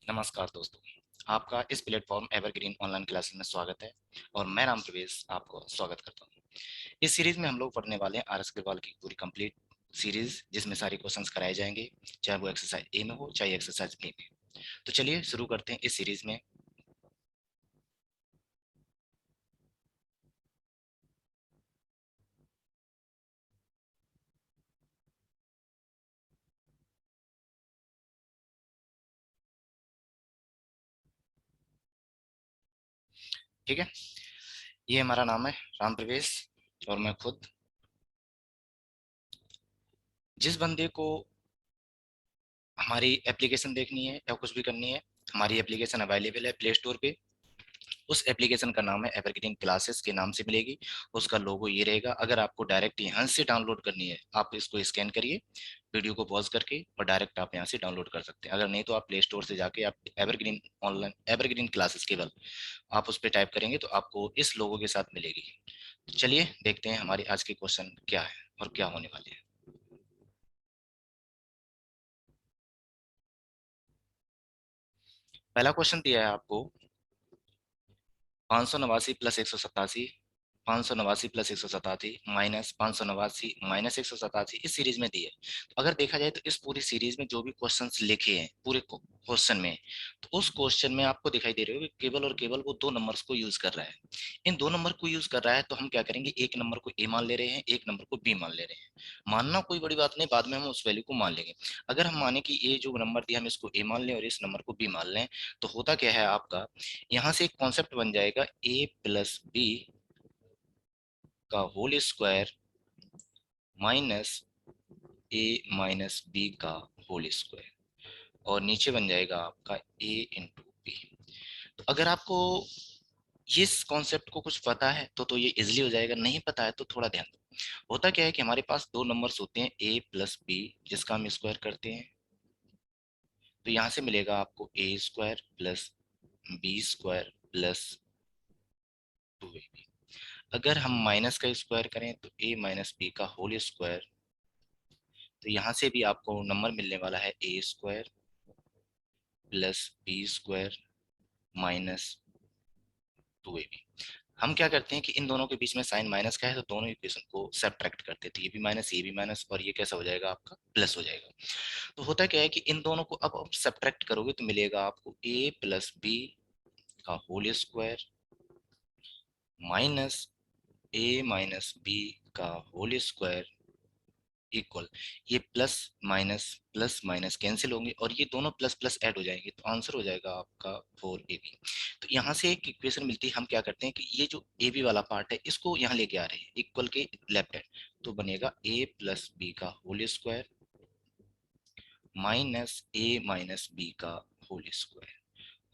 नमस्कार दोस्तों, आपका इस प्लेटफॉर्म एवरग्रीन ऑनलाइन क्लासेस में स्वागत है और मैं राम प्रवेश आपको स्वागत करता हूं। इस सीरीज में हम लोग पढ़ने वाले हैं आर एस अग्रवाल की पूरी कंप्लीट सीरीज, जिसमें सारे क्वेश्चंस कराए जाएंगे, चाहे वो एक्सरसाइज ए में हो चाहे एक्सरसाइज बी में। तो चलिए शुरू करते हैं इस सीरीज में। ठीक है, ये हमारा नाम है राम प्रवेश और मैं खुद। जिस बंदे को हमारी एप्लीकेशन देखनी है या कुछ भी करनी है, हमारी एप्लीकेशन अवेलेबल है प्ले स्टोर पे। उस एप्लीकेशन का नाम है एवरग्रीन क्लासेस के नाम से मिलेगी। उसका लोगो ये रहेगा। अगर आपको डायरेक्ट यहाँ से डाउनलोड करनी है, आप इसको स्कैन करिए वीडियो को पॉज करके और डायरेक्ट आप यहाँ से डाउनलोड कर सकते हैं। अगर नहीं तो आप प्ले स्टोर से जाके आप एवरग्रीन ऑनलाइन एवरग्रीन क्लासेस केवल आप उस पर टाइप करेंगे तो आपको इस लोगो के साथ मिलेगी। तो चलिए देखते हैं हमारे आज के क्वेश्चन क्या है और क्या होने वाले हैं। पहला क्वेश्चन दिया है आपको, 589 + 187, 589 + 187 -589 -187 इस सीरीज में दी है। तो अगर देखा जाए तो इस पूरी सीरीज में जो भी क्वेश्चंस लिखे हैं पूरे क्वेश्चन में, तो उस क्वेश्चन में आपको दिखाई दे रहे हो कि केवल और केवल वो दो नंबर्स को यूज कर रहा है। इन दो नंबर को यूज कर रहा है तो हम क्या करेंगे, एक नंबर को ए मान ले रहे हैं, एक नंबर को बी मान ले रहे हैं। मानना कोई बड़ी बात नहीं, बाद में हम उस वैल्यू को मान लेंगे। अगर हम माने कि ये जो नंबर दिया हम इसको ए मान लें और इस नंबर को बी मान लें, तो होता क्या है आपका, यहाँ से एक कॉन्सेप्ट बन जाएगा ए प्लस बी का whole square minus a minus B का होल स्क्वायर, और नीचे बन जाएगा आपका ए इंटू बी। तो अगर आपको इस कॉन्सेप्ट को कुछ पता है तो ये इजिली हो जाएगा, नहीं पता है तो थोड़ा ध्यान दो। होता क्या है कि हमारे पास दो नंबर्स होते हैं ए प्लस बी, जिसका हम स्क्वायर करते हैं। तो यहाँ से मिलेगा आपको a square plus B square plus 2ab। अगर हम माइनस का स्क्वायर करें तो ए माइनस बी का होल स्क्वायर, तो यहाँ से भी आपको नंबर मिलने वाला है a square plus B square minus 2ab। हम क्या करते हैं कि इन दोनों के बीच में साइन माइनस का है तो दोनों इक्वेशन को सब्ट्रैक्ट करते हैं, तो ये भी माइनस और ये कैसा हो जाएगा आपका प्लस हो जाएगा। तो होता क्या है कि इन दोनों को अब आप सब्ट्रैक्ट करोगे तो मिलेगा आपको ए प्लस बी का whole square minus a minus B का होल स्क्वायर इक्वल, ये प्लस माइनस कैंसिल होंगे और ये दोनों प्लस प्लस ऐड हो जाएंगे, तो आंसर हो जाएगा आपका 4ab। तो यहाँ से एक इक्वेशन मिलती है, हम क्या करते हैं कि ये जो ए बी वाला पार्ट है इसको यहाँ लेके आ रहे हैं इक्वल के लेफ्ट हैंड। तो बनेगा ए प्लस बी का whole square minus a minus B का होल स्क्वायर,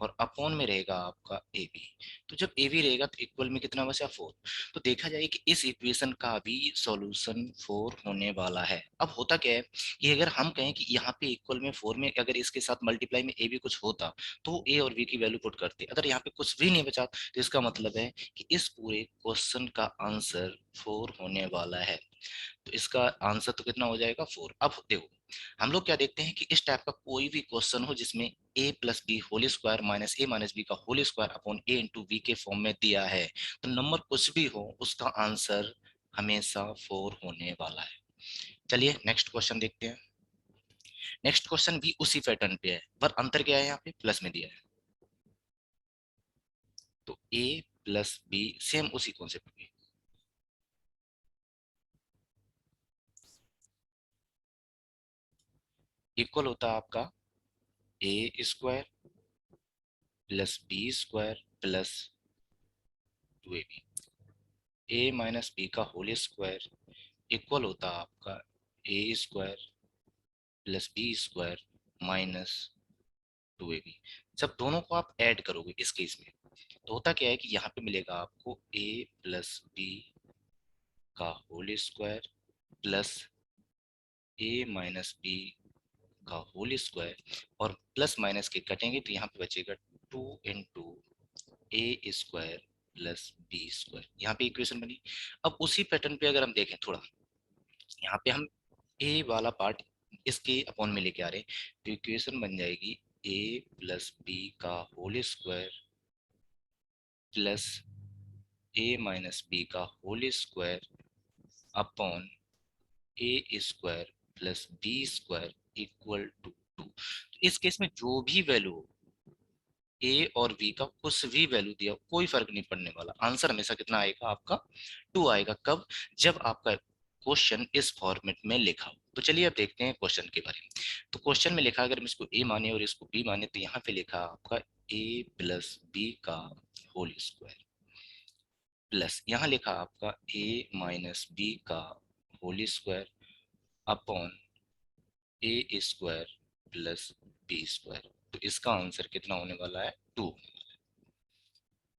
और अपॉन में रहेगा आपका ए बी। तो जब ए बी रहेगा तो इक्वल में कितना बचा 4। तो देखा जाए कि इस इक्वेशन का भी सॉल्यूशन 4 होने वाला है। अब होता क्या है कि अगर हम कहें कि यहाँ पे इक्वल में 4 में अगर इसके साथ मल्टीप्लाई में ए बी कुछ होता तो ए और बी की वैल्यू पुट करते। अगर यहाँ पे कुछ भी नहीं बचा तो इसका मतलब है कि इस पूरे क्वेश्चन का आंसर 4 होने वाला है। तो इसका आंसर तो कितना हो जाएगा 4। अब देखो, हम लोग क्या देखते हैं कि इस टाइप का कोई भी क्वेश्चन हो जिसमें a plus b whole square minus a minus B का whole square upon a into b के फॉर्म में दिया है, तो नंबर कुछ भी हो उसका आंसर हमेशा 4 होने वाला है। चलिए नेक्स्ट क्वेश्चन देखते हैं। नेक्स्ट क्वेश्चन भी उसी पैटर्न पे है, पर अंतर क्या है, यहाँ पे प्लस में दिया है। तो ए प्लस बी सेम उसी कॉन्सेप्ट पे इक्वल होता है आपका a square plus B square plus 2ab। A minus B का होल स्क्वायर इक्वल होता है आपका a square plus B square minus 2ab। जब दोनों को आप ऐड करोगे इस केस में, तो होता क्या है कि यहाँ पे मिलेगा आपको ए प्लस बी का whole square plus A minus B का होल स्क्वायर, और प्लस माइनस के कटेंगे तो यहाँ पे बचेगा 2 इंटू ए स्क्वायर प्लस बी स्क्वायर। यहाँ पे इक्वेशन बनी। अब उसी पैटर्न पे अगर हम देखें थोड़ा, यहाँ पे हम ए वाला पार्ट इसके अपॉन में लेके आ रहे हैं, तो इक्वेशन बन जाएगी ए प्लस बी का whole square plus A minus B का whole square upon A square plus B square equal to 2। इस केस में जो भी वैल्यू हो, ए और बी का कुछ भी वैल्यू दिया कोई फर्क नहीं पड़ने वाला, आंसर हमेशा कितना आएगा आपका 2 आएगा। कब? जब आपका क्वेश्चन इस फॉर्मेट में लिखा हो। तो चलिए अब देखते हैं क्वेश्चन के बारे में। तो क्वेश्चन में लिखा, अगर हम इसको ए माने और इसको बी माने, तो यहाँ पे लिखा आपका ए प्लस बी का होल स्क्वायर प्लस यहाँ लिखा आपका ए माइनस बी का होल स्क्वायर अपॉन ए स्क्वायर प्लस बी स्क्वायर। तो इसका आंसर कितना होने वाला है? 2।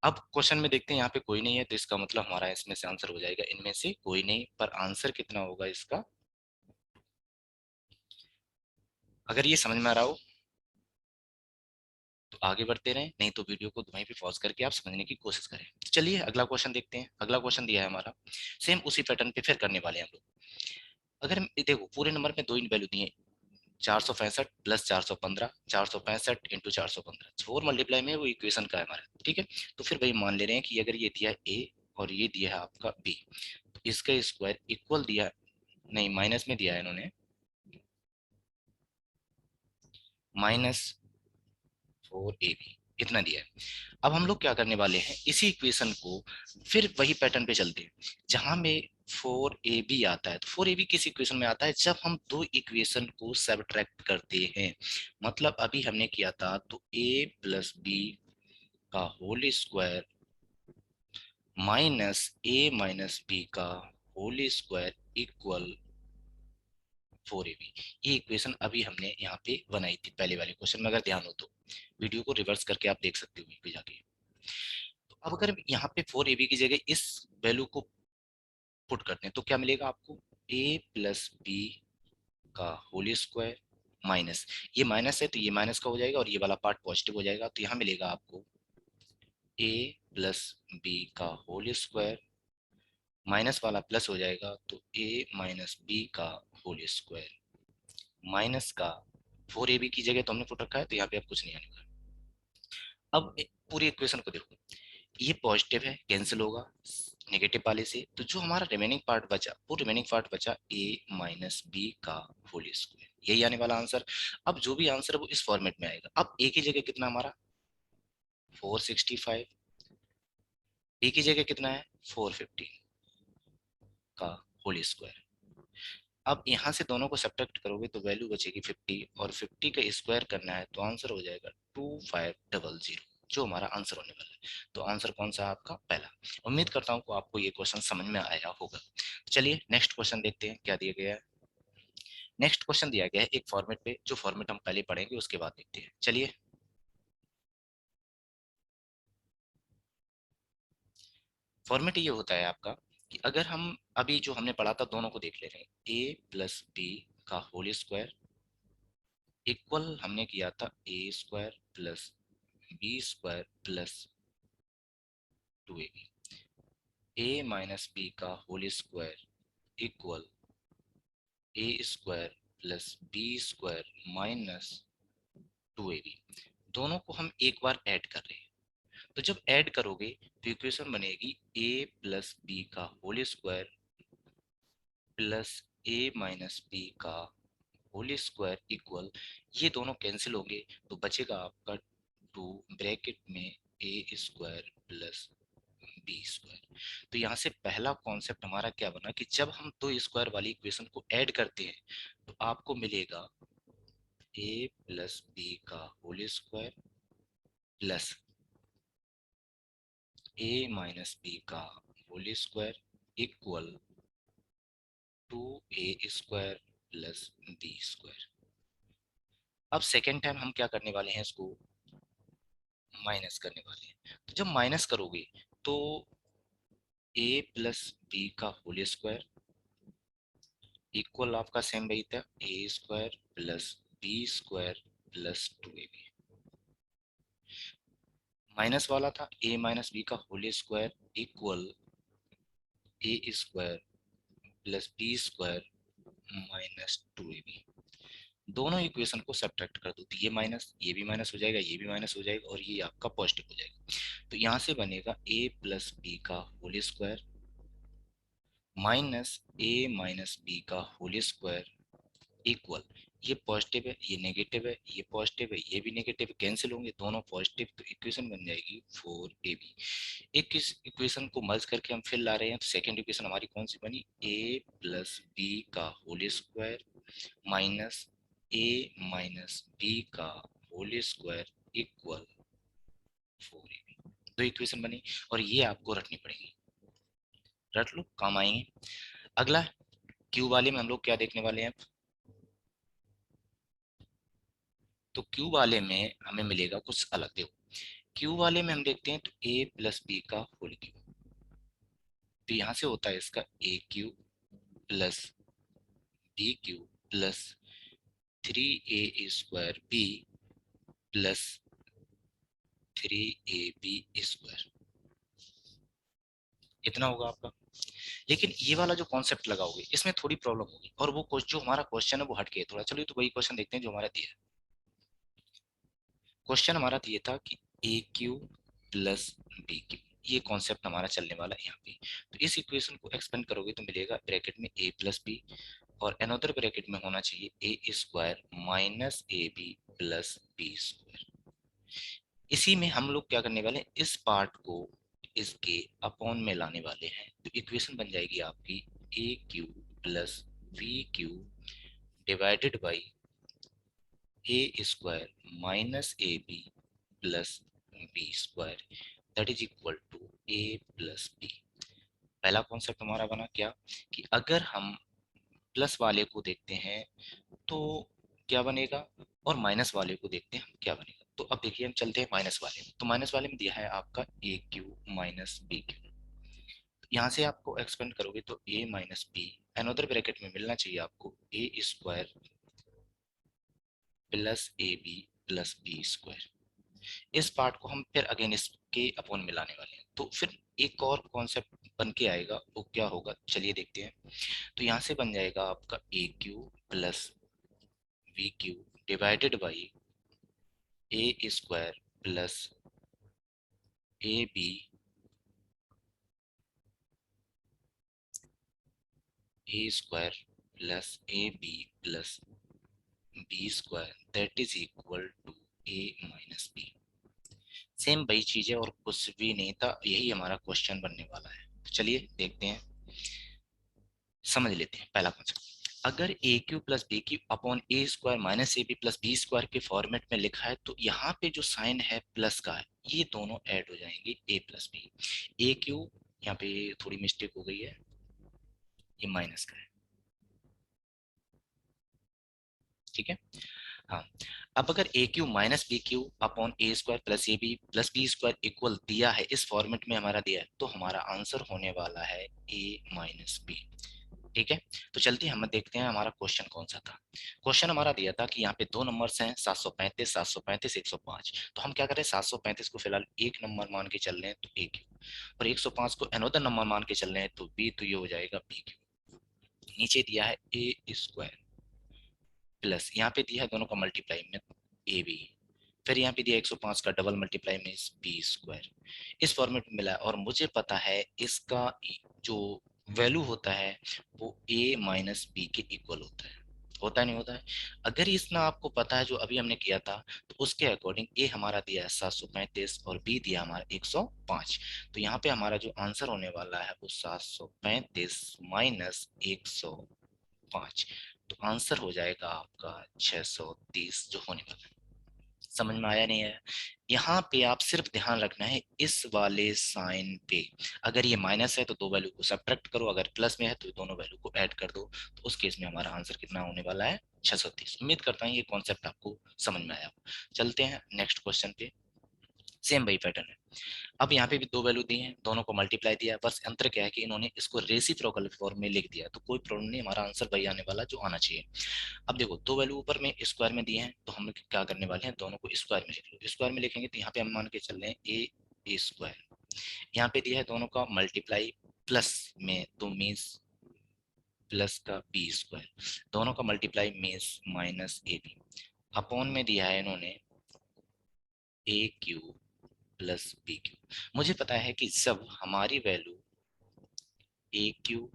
अब क्वेश्चन में देखते हैं, यहाँ पे कोई नहीं है, तो इसका मतलब हमारा इसमें से आंसर हो जाएगा इनमें से कोई नहीं, पर आंसर कितना होगा इसका? अगर ये समझ में आ रहा हो तो आगे बढ़ते रहें, नहीं तो वीडियो को वहीं पे पॉज करके आप समझने की कोशिश करें। तो चलिए अगला क्वेश्चन देखते हैं। अगला क्वेश्चन दिया है हमारा, सेम उसी पैटर्न पे फिर करने वाले हैं हम लोग। अगर हम देखो पूरे नंबर में दो ही वैल्यू दिए, 465 प्लस 415, 465 इंटू 415, 4 मल्टीप्लाई में वो इक्वेशन का है हमारा, ठीक है। तो फिर भाई मान ले रहे हैं कि अगर ये दिया ए और ये दिया है आपका बी, तो इसका स्क्वायर इक्वल दिया, नहीं माइनस में दिया है इन्होंने, -4ab इतना दिया है। अब हम लोग क्या करने वाले हैं, इसी इक्वेशन को फिर वही पैटर्न पे चलते हैं जहां में 4ab आता है। तो 4ab किस इक्वेशन में आता है? जब हम दो इक्वेशन को सबट्रैक्ट करते हैं। मतलब अभी हमने किया था, तो a प्लस बी का whole square minus a minus B का होल स्क्वायर इक्वल 4ab। ये इक्वेशन अभी हमने यहाँ पे बनाई थी पहले वाले क्वेश्चन में, अगर ध्यान हो तो वीडियो को रिवर्स करके आप देख सकते हो वहीं पे जाके। तो अब अगर यहाँ पे 4ab की जगह इस वैल्यू को पुट करते हैं तो क्या मिलेगा आपको? a प्लस बी का होल स्क्वायर माइनस, ये माइनस है तो ये माइनस का हो जाएगा और ये वाला पार्ट पॉजिटिव हो जाएगा, तो यहाँ मिलेगा आपको a प्लस बी का होल स्क्वायर, माइनस वाला प्लस हो जाएगा तो a माइनस बी का होल स्क्वायर माइनस का 4ab की जगह तो हमने पुट रखा है, तो यहाँ पे अब कुछ नहीं आने वाला। अब पूरी इक्वेशन को देखो, ये पॉजिटिव है, कैंसिल होगा नेगेटिव वाले से, तो जो हमारा रिमेनिंग पार्ट बचा, वो रिमेनिंग पार्ट बचा a माइनस बी का होल स्क्वायर, यही आने वाला आंसर। अब जो भी आंसर है वो इस फॉर्मेट में आएगा। अब a की जगह कितना हमारा 465, b की जगह कितना है 415 का होल स्क्वायर। अब यहाँ से दोनों को सब्ट्रैक्ट करोगे तो वैल्यू बचेगी 50, और 50 का स्क्वायर करना है तो आंसर हो जाएगा 2500, जो हमारा आंसर होने वाला है। तो आंसर कौन सा है आपका? पहला। उम्मीद करता हूँ कि आपको ये क्वेश्चन समझ में आया होगा। चलिए नेक्स्ट क्वेश्चन देखते हैं क्या दिया गया है। नेक्स्ट क्वेश्चन दिया गया है एक फॉर्मेट पे, जो फॉर्मेट हम पहले पढ़ेंगे उसके बाद देखते हैं। चलिए, फॉर्मेट ये होता है आपका कि अगर हम अभी जो हमने पढ़ा था दोनों को देख ले रहे हैं, ए प्लस बी का होल स्क्वायर इक्वल हमने किया था a square plus B square plus 2ab, a minus B का whole square equal a square plus B square minus 2ab। दोनों को हम एक बार ऐड कर रहे हैं, तो जब ऐड करोगे तो इक्वेशन बनेगी ए प्लस बी का whole square plus A minus B का होल स्क्वायर इक्वल, ये दोनों कैंसिल होंगे तो बचेगा आपका 2 ब्रैकेट में ए स्क्वायर प्लस बी स्क्वायर। तो यहाँ से पहला कॉन्सेप्ट हमारा क्या बना कि जब हम दो स्क्वायर वाली इक्वेशन को ऐड करते हैं तो आपको मिलेगा ए प्लस बी का whole square plus A minus B का whole square equal 2a square plus B square. अब सेकेंड टाइम हम क्या करने वाले हैं, इसको माइनस करने वाले हैं। तो जब माइनस करोगे तो a प्लस बी का होल स्क्वायर इक्वल आपका सेम वही था a square plus B square plus 2ab, minus वाला था a माइनस बी का whole square equal a square plus B square minus 2ab। दोनों इक्वेशन को सब्ट्रैक्ट कर दो तो ये माइनस, ये भी माइनस हो जाएगा, ये भी माइनस हो जाएगा और ये आपका पॉजिटिव हो जाएगा। तो यहाँ से बनेगा a प्लस बी का whole square minus a minus B का होल स्क्वायर इक्वल, ये पॉजिटिव है, ये नेगेटिव है, ये पॉजिटिव है, ये भी नेगेटिव है, कैंसिल होंगे दोनों पॉजिटिव, तो इक्वेशन बन जाएगी 4ab। एक इस इक्वेशन को मर्ज करके हम फिर ला रहे हैं, तो सेकंड इक्वेशन हमारी कौन सी बनी, a प्लस बी का whole square minus a minus B का होल स्क्वायर इक्वल 4ab। दो इक्वेशन बनी और ये आपको रटनी पड़ेगी, रट लो काम आएंगे। अगला क्यू वाले में हम लोग क्या देखने वाले हैं, तो क्यू वाले में हमें मिलेगा कुछ अलग। देखो क्यू वाले में हम देखते हैं तो a प्लस बी का होल क्यूब, तो यहां से होता है इसका A cube plus B cube plus 3a² B plus 3ab², इतना होगा आपका। लेकिन ये वाला जो कॉन्सेप्ट लगाओगे इसमें थोड़ी प्रॉब्लम होगी, और वो जो हमारा क्वेश्चन है वो हटके थोड़ा, चलिए तो वही क्वेश्चन देखते हैं जो हमारा दिया है। क्वेश्चन हमारा दिया था कि ए क्यू प्लस बी क्यू, ये कॉन्सेप्ट हमारा चलने वाला है यहाँ पे। तो इस इक्वेशन को एक्सपेंड करोगे तो मिलेगा ब्रैकेट में a प्लस बी और अनदर ब्रैकेट में होना चाहिए a square minus a b plus B square. इसी में हम लोग क्या करने वाले हैं, इस पार्ट को इसके अपॉन में लाने वाले हैं, तो इक्वेशन बन जाएगी आपकी a cube plus B cube divided by a square minus a b plus B square that is equal to a plus b. पहला कॉन्सेप्ट हमारा बना क्या, कि अगर हम प्लस वाले को देखते हैं तो क्या बनेगा, और माइनस वाले को देखते हैं हम क्या बनेगा। तो अब देखिए हम चलते हैं माइनस वाले में, तो माइनस वाले में दिया है आपका a cube minus b cube, यहाँ से आपको एक्सपेंड करोगे तो a minus b, another bracket में मिलना चाहिए आपको a square plus a b plus B square. इस पार्ट को हम फिर अगेन इसके अपॉन मिलाने वाले हैं, तो फिर एक और कॉन्सेप्ट बन के आएगा, वो क्या होगा चलिए देखते हैं। तो यहाँ से बन जाएगा आपका a cube plus B cube divided by a square plus a b a square plus a b plus B square that is equal to a minus b. Same वही चीज है और कुछ भी नहीं था, यही हमारा क्वेश्चन बनने वाला है। तो चलिए देखते हैं, समझ लेते हैं पहला कॉन्सेप्ट। अगर a cube plus B cube upon A square minus a b plus B square के फॉर्मेट में लिखा है, तो यहाँ पे जो साइन है प्लस का है, ये दोनों ऐड हो जाएंगे ए प्लस बी। ए क्यू यहाँ पे थोड़ी मिस्टेक हो गई है, ये माइनस का है, ठीक है। हाँ, अब अगर a cube minus b cube upon A square plus B square equal दिया है, इस फॉर्मेट में हमारा दिया है, तो हमारा आंसर होने वाला है ए माइनस बी, ठीक है। तो चलते हैं हम देखते हैं हमारा क्वेश्चन कौन सा था। क्वेश्चन हमारा दिया था कि यहाँ पे दो नंबर्स हैं 735 735 105, तो हम क्या करें 735 को फिलहाल एक नंबर मान के चल रहे हैं तो ए क्यू, और 105 को अनदर नंबर मान के चल रहे हैं तो बी, तो ये हो जाएगा बी क्यू। नीचे दिया है ए स्क्वायर प्लस यहाँ पे दिया है दोनों का मल्टीप्लाई में ए बी, फिर यहाँ पे दिया 105 का डबल मल्टीप्लाई में बी स्क्वायर, इस फॉर्मेट में मिला है, और मुझे पता है इसका जो वैल्यू होता है वो a माइनस बी के इक्वल होता है नहीं होता है। अगर इतना आपको पता है जो अभी हमने किया था, तो उसके अकॉर्डिंग a हमारा दिया है 735 और b दिया हमारा 105, तो यहाँ पे हमारा जो आंसर होने वाला है वो 735 माइनस 105, तो आंसर हो जाएगा आपका 630 जो होने वाला है। समझ में आया नहीं आया, यहाँ पे आप सिर्फ ध्यान रखना है इस वाले साइन पे, अगर ये माइनस है तो दो वैल्यू को सब्ट्रैक्ट करो, अगर प्लस में है तो दोनों वैल्यू को ऐड कर दो, तो उस केस में हमारा आंसर कितना होने वाला है 630। उम्मीद करता हूँ ये कॉन्सेप्ट आपको समझ में आया हो। चलते हैं नेक्स्ट क्वेश्चन पे, सेम वही पैटर्न है। अब यहाँ पे भी दो वैल्यू दी हैं, दोनों को मल्टीप्लाई दिया है, बस अंतर क्या है कि इन्होंने इसको रेसिप्रोकल फॉर्म में लिख दिया है, तो कोई प्रॉब्लम नहीं, हमारा आंसर वही आने वाला जो आना चाहिए। अब देखो दो वैल्यू ऊपर में स्क्वायर में दिए हैं, तो हम क्या करने वाले हैं, दोनों को स्क्वायर में लिख लो। स्क्वायर में लिखेंगे तो यहाँ पे हम मान के चल रहे हैं ए स्क्वायर, यहाँ पे दिया है दोनों का मल्टीप्लाई प्लस में, तो मीन्स प्लस का बी स्क्वायर, दोनों का multiply means minus a b, upon में दिया है इन्होंने a cube plus B cube. मुझे पता है कि जब हमारी value a cube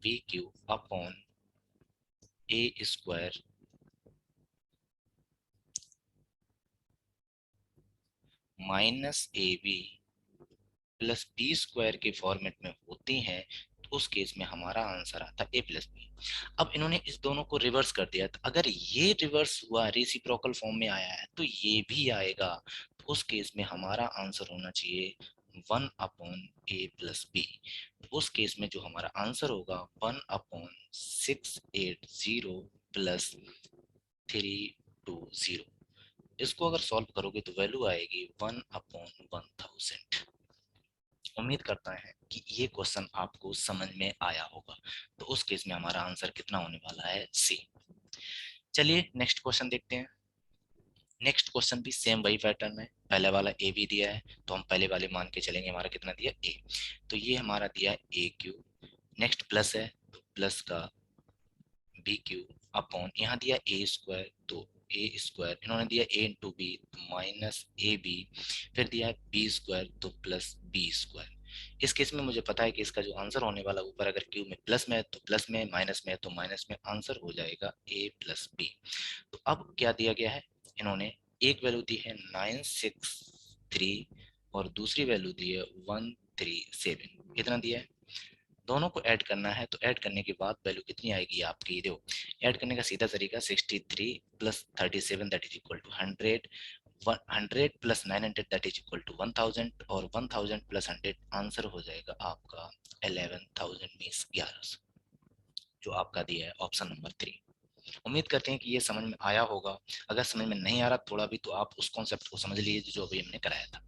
b cube upon A square minus a b plus B square के फॉर्मेट में होती हैं, तो उस केस में हमारा आंसर आता है ए प्लस बी। अब इन्होंने इस दोनों को रिवर्स कर दिया, तो अगर ये रिवर्स हुआ रेसिप्रोकल फॉर्म में आया है तो ये भी आएगा, तो उस केस में हमारा आंसर होना चाहिए 1/a+b। उस केस में जो हमारा आंसर होगा 1/680 प्लस 320। इसको अगर सॉल्व करोगे तो वैल्यू आएगी 1/1000। उम्मीद करता है कि ये क्वेश्चन आपको समझ में आया होगा। तो उस केस में हमारा आंसर कितना होने वाला है, सी। चलिए नेक्स्ट क्वेश्चन देखते हैं। नेक्स्ट क्वेश्चन भी सेम वही पैटर्न है, पहले वाला ए भी दिया है तो हम पहले वाले मान के चलेंगे, हमारा कितना दिया ए, तो ये हमारा दिया ए क्यू, नेक्स्ट प्लस है तो प्लस का बी क्यू अपॉन यहाँ दिया ए स्क्वायर, तो ए स्क्वायर, इन्होंने दिया ए इंटू बी तो माइनस ए बी, फिर दिया बी स्क्वायर तो प्लस बी स्क्वायर। इस केस में मुझे पता है कि इसका जो आंसर होने वाला ऊपर अगर क्यू में प्लस में है तो प्लस में, माइनस में है तो माइनस में, आंसर हो जाएगा ए प्लस बी। तो अब क्या दिया गया है, इन्होंने एक वैल्यू दी है 963 और दूसरी वैल्यू दी है 137, कितना दिया है, दोनों को ऐड करना है, तो ऐड करने के बाद वैल्यू कितनी आएगी आपकी, देखो ऐड करने का सीधा तरीका 63 plus 37 that is equal to 100, 100 plus 900 that is equal to 1000, और 1000 प्लस 100 आंसर हो जाएगा आपका 11,000 मीन्स 1100, जो आपका दिया है ऑप्शन नंबर 3। उम्मीद करते हैं कि ये समझ में आया होगा। अगर समझ में नहीं आ रहा थोड़ा भी तो आप उस कॉन्सेप्ट को समझ लीजिए जो अभी हमने कराया था।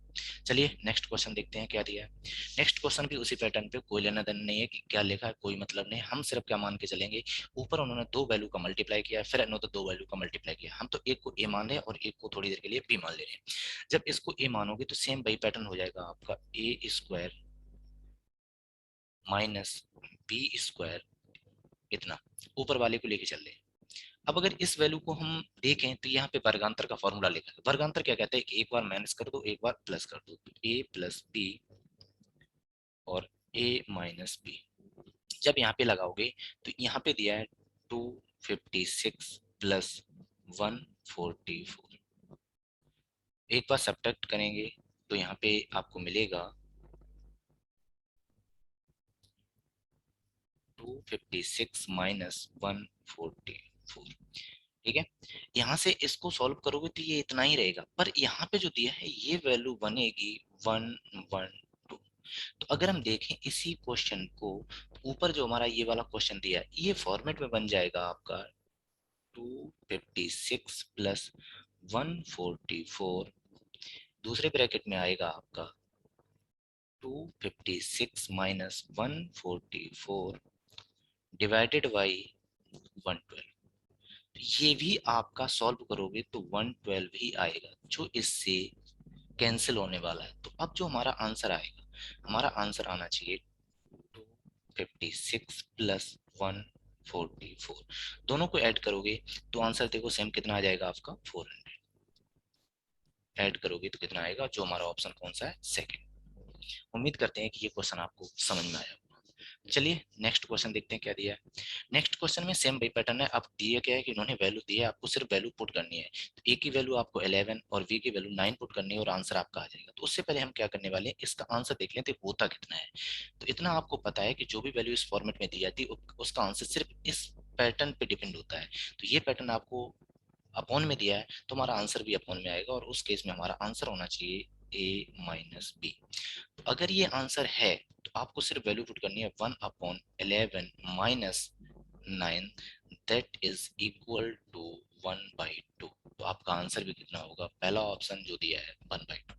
चलिए नेक्स्ट क्वेश्चन देखते हैं क्या दिया है। नेक्स्ट क्वेश्चन भी उसी पैटर्न पे, कोई लेना देना नहीं है कि क्या लिखा है, कोई मतलब नहीं, हम सिर्फ क्या मान के चलेंगे, ऊपर उन्होंने दो वैल्यू का मल्टीप्लाई किया, फिर इन्होंने दो वैल्यू का मल्टीप्लाई किया, हम तो एक को ए मान रहे हैं और एक को थोड़ी देर के लिए बी मान ले रहे हैं। जब इसको ए मानोगे तो सेम वही पैटर्न हो जाएगा आपका, a square minus b square, इतना ऊपर वाले को लेके चल रहे हैं। अब अगर इस वैल्यू को हम देखें तो यहाँ पे वर्गांतर का फॉर्मूला लिखा है, वर्गांतर क्या कहता है कि एक बार माइनस कर दो एक बार प्लस कर दो, तो ए प्लस बी और ए माइनस बी, जब यहाँ पे लगाओगे तो यहाँ पे दिया है 256 प्लस 144, एक बार सब्ट्रैक्ट करेंगे तो यहाँ पे आपको मिलेगा 256 माइनस 144, ठीक है। यहाँ से इसको सॉल्व करोगे तो ये इतना ही रहेगा, पर यहाँ पे जो दिया है ये वैल्यू बनेगी 112। तो अगर हम देखें इसी क्वेश्चन को, तो ऊपर जो हमारा ये वाला क्वेश्चन दिया है ये फॉर्मेट में बन जाएगा आपका 256 प्लस 144, दूसरे ब्रैकेट में आएगा आपका 256 माइनस 144 डिवाइडेड बाई 112। ये भी आपका सॉल्व करोगे तो 112 ही आएगा, जो इससे कैंसिल होने वाला है। तो अब जो हमारा आंसर आएगा, हमारा आंसर आना चाहिए 256 प्लस 144, दोनों को ऐड करोगे तो आंसर देखो सेम कितना आ जाएगा आपका 400, ऐड करोगे तो कितना आएगा, जो हमारा ऑप्शन कौन सा है, सेकंड। उम्मीद करते हैं कि ये क्वेश्चन आपको समझ में आया। चलिए नेक्स्ट क्वेश्चन देखते हैं क्या दिया है। नेक्स्ट क्वेश्चन में सेम वही पैटर्न है, अब दिया क्या है कि उन्होंने वैल्यू दी है, आपको सिर्फ वैल्यू पुट करनी है, तो ए की वैल्यू आपको 11 और बी की वैल्यू 9 पुट करनी है और आंसर आपका आ जाएगा। तो उससे पहले हम क्या करने वाले हैं, इसका आंसर देख लेते हैं होता कितना है। तो इतना आपको पता है कि जो भी वैल्यू इस फॉर्मेट में दी जाती है उसका आंसर सिर्फ इस पैटर्न पे डिपेंड होता है। तो ये पैटर्न आपको अपॉन में दिया है तो हमारा आंसर भी अपॉन में आएगा, और उस केस में हमारा आंसर होना चाहिए ए माइनस बी। तो अगर ये आंसर है तो आपको सिर्फ वैल्यू पुट करनी है 1/11 minus 9 that is equal to 1/2। तो आपका आंसर भी कितना होगा, पहला ऑप्शन जो दिया है 1/2।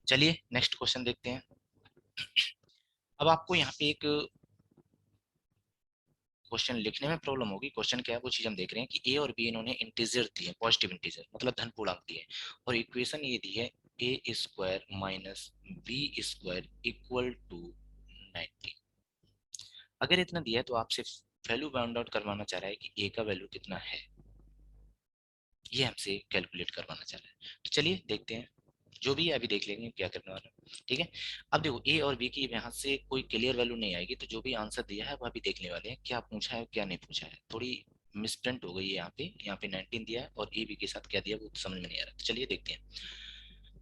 चलिए नेक्स्ट क्वेश्चन देखते हैं। अब आपको यहाँ पे एक क्वेश्चन लिखने में प्रॉब्लम होगी, क्वेश्चन क्या है वो चीज हम देख रहे हैं कि ए और बी इन्होंने इंटीजर दिए, पॉजिटिव इंटीजर मतलब धन पूर्णांक दिए, और इक्वेशन ये दी है a square minus b square equal to 90। अगर इतना दिया है तो आपसे वैल्यू फाइंड आउट करवाना चाह रहा है कि ए का वैल्यू कितना है, ये हमसे कैलकुलेट करवाना चाह रहा है। तो चलिए देखते हैं, जो भी है अभी देख लेंगे क्या करने वाला है, ठीक है। अब देखो ए और बी की यहाँ से कोई क्लियर वैल्यू नहीं आएगी, तो जो भी आंसर दिया है वो अभी देखने वाले हैं क्या पूछा है क्या नहीं पूछा है। थोड़ी मिसप्रिंट हो गई है यहाँ पे 19 दिया है और ए बी के साथ क्या दिया वो तो समझ में नहीं आ रहा, तो चलिए देखते हैं।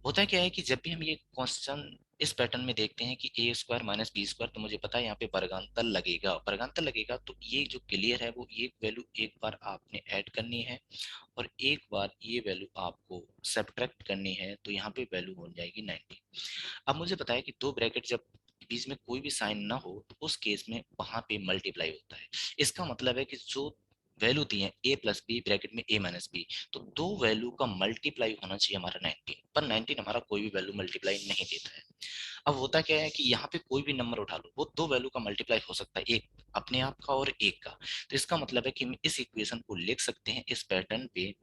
होता क्या है कि जब भी हम ये क्वेश्चन इस पैटर्न में देखते हैं कि ए स्क्वायर माइनस बी स्क्वायर, तो मुझे पता है यहाँ पे वर्गांतर लगेगा, वर्गांतर लगेगा तो ये जो क्लियर है वो एक वैल्यू एक बार आपने ऐड करनी है और एक बार ये वैल्यू आपको सब्ट्रैक्ट करनी है, तो यहाँ पे वैल्यू हो जाएगी 90। अब मुझे पता है कि दो ब्रैकेट जब बीच में कोई भी साइन ना हो तो उस केस में वहां पे मल्टीप्लाई होता है। इसका मतलब है कि जो वैल्यू दी है ए प्लस बी ब्रैकेट में ए माइनस बी, तो दो वैल्यू का मल्टीप्लाई होना चाहिए हमारा 19, पर 19 हमारा कोई भी वैल्यू मल्टीप्लाई नहीं देता है। अब होता क्या है कि यहाँ पे कोई भी नंबर उठा लो वो दो वैल्यू का मल्टीप्लाई हो सकता है, एक अपने आप का और एक का। तो इसका मतलब है कि हम इस इक्वेशन को लिख सकते हैं इस पैटर्न पे,